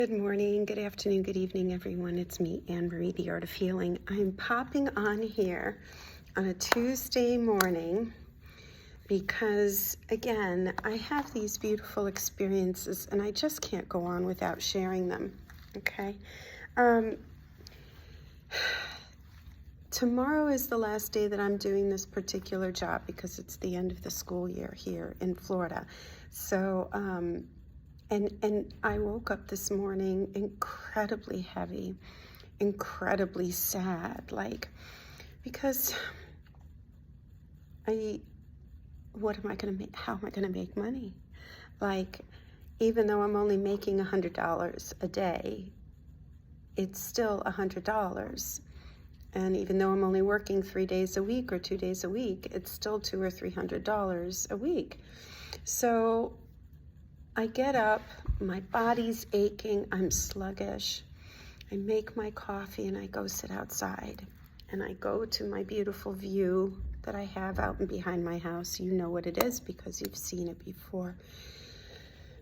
Good morning, good afternoon, good evening, everyone. It's me, Anne Marie, The Art of Healing. I'm popping on here on a Tuesday morning because, again, I have these beautiful experiences and I just can't go on without sharing them, okay? Tomorrow is the last day that I'm doing this particular job because it's the end of the school year here in Florida. So, And I woke up this morning incredibly heavy, incredibly sad, because what am I going to make? How am I going to make money? Even though I'm only making $100 a day, it's still $100. And even though I'm only working 3 days a week or 2 days a week, it's still $200 or $300 a week. So I get up, my body's aching, I'm sluggish. I make my coffee and I go sit outside. And I go to my beautiful view that I have out and behind my house. You know what it is because you've seen it before.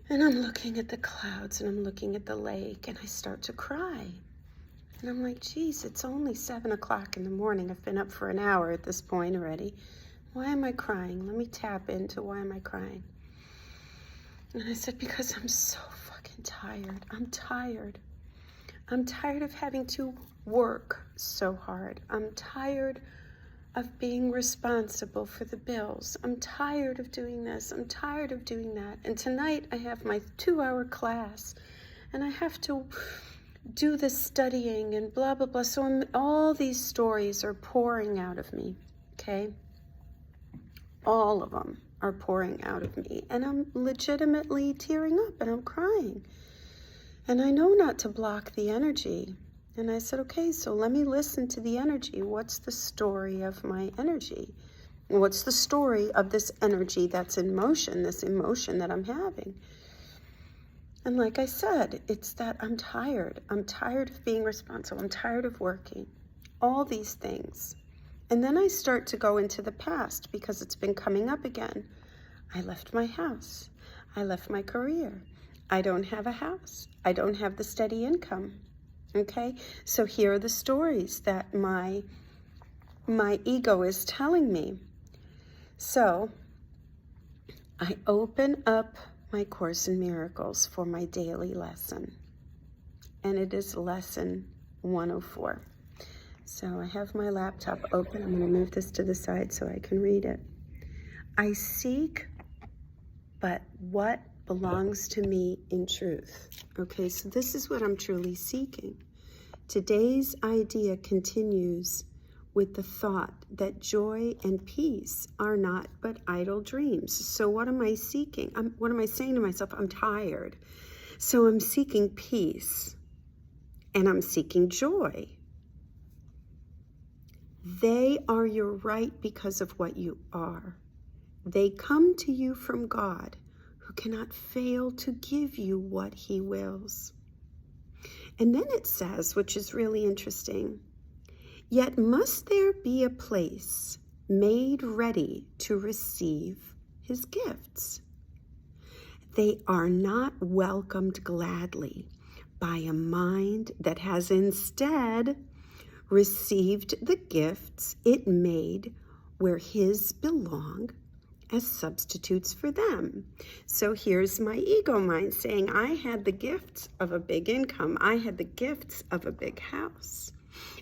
And I'm looking at the clouds and I'm looking at the lake and I start to cry. And I'm like, geez, it's only 7 o'clock in the morning. I've been up for an hour at this point already. Why am I crying? Let me tap into why am I crying? And I said, because I'm so fucking tired. I'm tired. I'm tired of having to work so hard. I'm tired of being responsible for the bills. I'm tired of doing this. I'm tired of doing that. And tonight I have my 2-hour class and I have to do the studying and blah, blah, blah. So all these stories are pouring out of me, okay? All of them are pouring out of me, and I'm legitimately tearing up and I'm crying. And I know not to block the energy. And I said, okay, so let me listen to the energy. What's the story of my energy? What's the story of this energy that's in motion, this emotion that I'm having? And like I said, it's that I'm tired. I'm tired of being responsible. I'm tired of working. All these things. And then I start to go into the past because it's been coming up again. I left my house. I left my career. I don't have a house. I don't have the steady income. Okay? So here are the stories that my ego is telling me. So I open up my Course in Miracles for my daily lesson. And it is lesson 104. So I have my laptop open. I'm going to move this to the side so I can read it. I seek but what belongs to me in truth. Okay, so this is what I'm truly seeking. Today's idea continues with the thought that joy and peace are not but idle dreams. So what am I seeking? What am I saying to myself? I'm tired. So I'm seeking peace and I'm seeking joy. They are your right because of what you are. They come to you from God, who cannot fail to give you what he wills. And then it says, which is really interesting, yet must there be a place made ready to receive his gifts. They are not welcomed gladly by a mind that has instead received the gifts it made where his belong as substitutes for them. So here's my ego mind saying, I had the gifts of a big income. I had the gifts of a big house.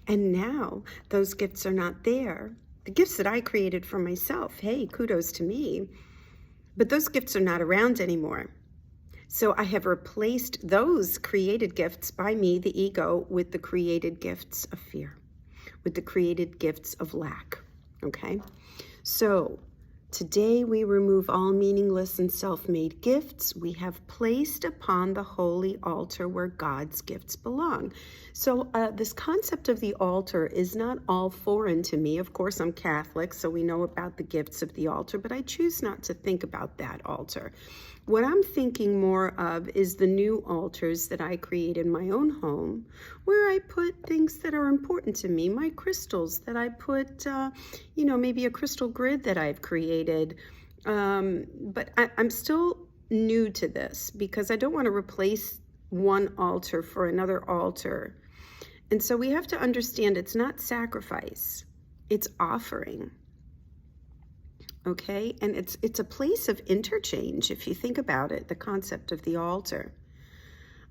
And now those gifts are not there. The gifts that I created for myself, hey, kudos to me. But those gifts are not around anymore. So I have replaced those created gifts by me, the ego, with the created gifts of fear, with the created gifts of lack, okay? So today we remove all meaningless and self-made gifts we have placed upon the holy altar where God's gifts belong. So this concept of the altar is not all foreign to me. Of course, I'm Catholic, so we know about the gifts of the altar, but I choose not to think about that altar. What I'm thinking more of is the new altars that I create in my own home, where I put things that are important to me, my crystals that I put, maybe a crystal grid that I've created. But I'm still new to this because I don't want to replace one altar for another altar. And so we have to understand it's not sacrifice, it's offering. Okay? And it's a place of interchange, if you think about it, the concept of the altar.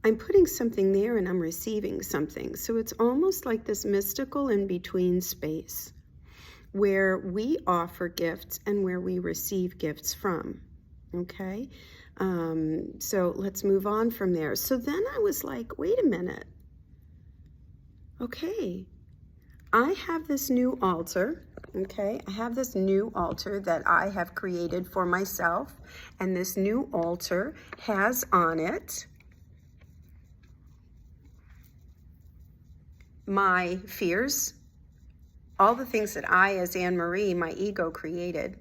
I'm putting something there and I'm receiving something. So it's almost like this mystical in-between space where we offer gifts and where we receive gifts from. Okay? So let's move on from there. So then I was like, wait a minute. Okay, I have this new altar. Okay, I have this new altar that I have created for myself. And this new altar has on it my fears, all the things that I, as Anne-Marie, my ego, created.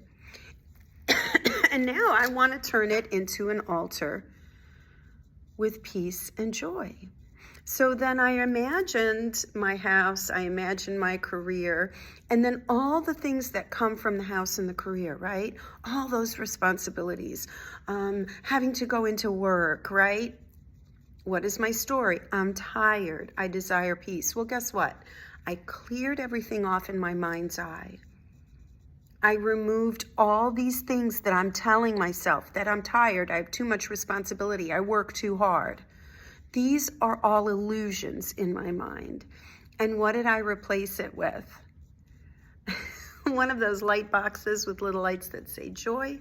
And now I want to turn it into an altar with peace and joy. So then I imagined my house, I imagined my career, and then all the things that come from the house and the career, right? All those responsibilities, having to go into work, right? What is my story? I'm tired. I desire peace. Well, guess what? I cleared everything off in my mind's eye. I removed all these things that I'm telling myself, that I'm tired, I have too much responsibility, I work too hard. These are all illusions in my mind. And what did I replace it with? One of those light boxes with little lights that say joy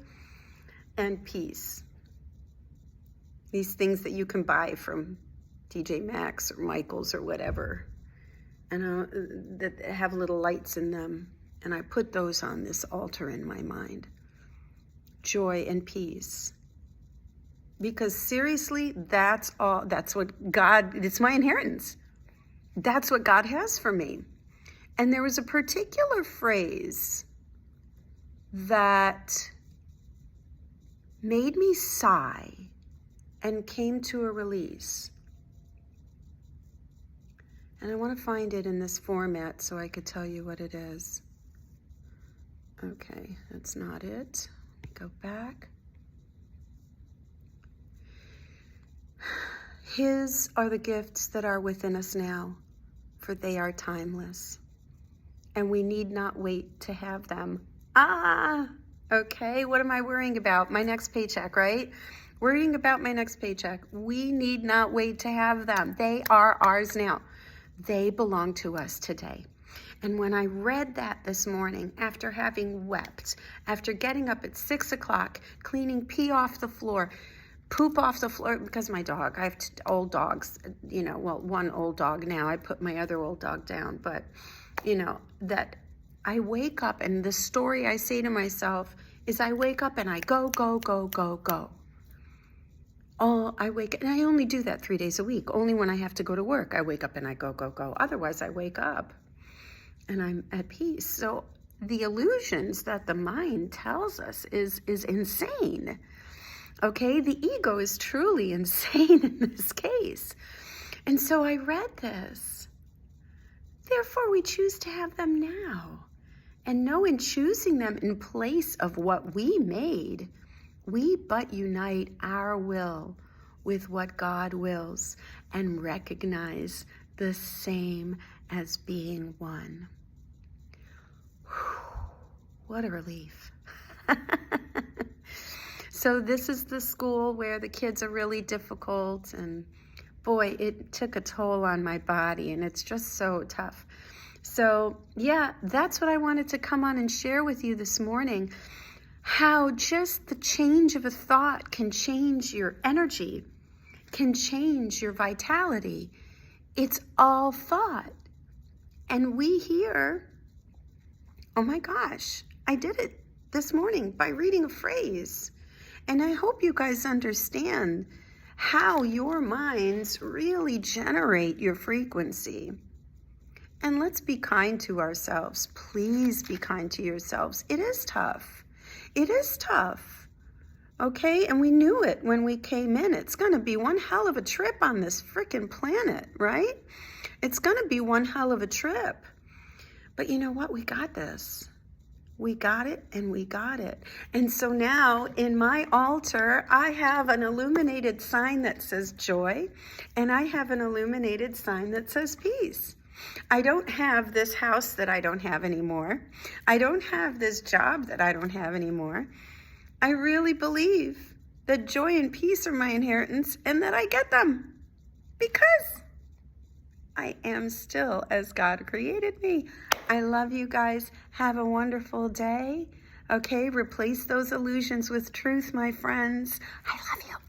and peace. These things that you can buy from TJ Maxx or Michael's or whatever, and that have little lights in them. And I put those on this altar in my mind. Joy and peace. Because seriously, that's what God, it's my inheritance. That's what God has for me. And there was a particular phrase that made me sigh and came to a release. And I want to find it in this format so I could tell you what it is. Okay, that's not it. Let me go back. His are the gifts that are within us now, for they are timeless, and we need not wait to have them. Okay, what am I worrying about? My next paycheck, right? Worrying about my next paycheck. We need not wait to have them. They are ours now. They belong to us today. And when I read that this morning, after having wept, after getting up at 6 o'clock, cleaning pee off the floor, poop off the floor, because my dog, I have old dogs, well, one old dog now, I put my other old dog down, but, that I wake up and the story I say to myself is I wake up and I go, go, go, go, go. I wake, and I only do that 3 days a week. Only when I have to go to work, I wake up and I go, go, go. Otherwise, I wake up and I'm at peace. So the illusions that the mind tells us is insane. Okay, the ego is truly insane in this case. And so I read this. Therefore, we choose to have them now. And know in choosing them in place of what we made, we but unite our will with what God wills and recognize the same as being one. Whew, what a relief. So this is the school where the kids are really difficult, and boy, it took a toll on my body, and it's just so tough. So yeah, that's what I wanted to come on and share with you this morning. How just the change of a thought can change your energy, can change your vitality. It's all thought. And we here, oh my gosh, I did it this morning by reading a phrase. And I hope you guys understand how your minds really generate your frequency. And let's be kind to ourselves. Please be kind to yourselves. It is tough. It is tough. Okay? And we knew it when we came in. It's going to be one hell of a trip on this freaking planet, right? It's going to be one hell of a trip. But you know what? We got this. We got it and we got it. And so now in my altar, I have an illuminated sign that says joy, and I have an illuminated sign that says peace. I don't have this house that I don't have anymore. I don't have this job that I don't have anymore. I really believe that joy and peace are my inheritance and that I get them because I am still as God created me. I love you guys. Have a wonderful day. Okay, replace those illusions with truth, my friends. I love you.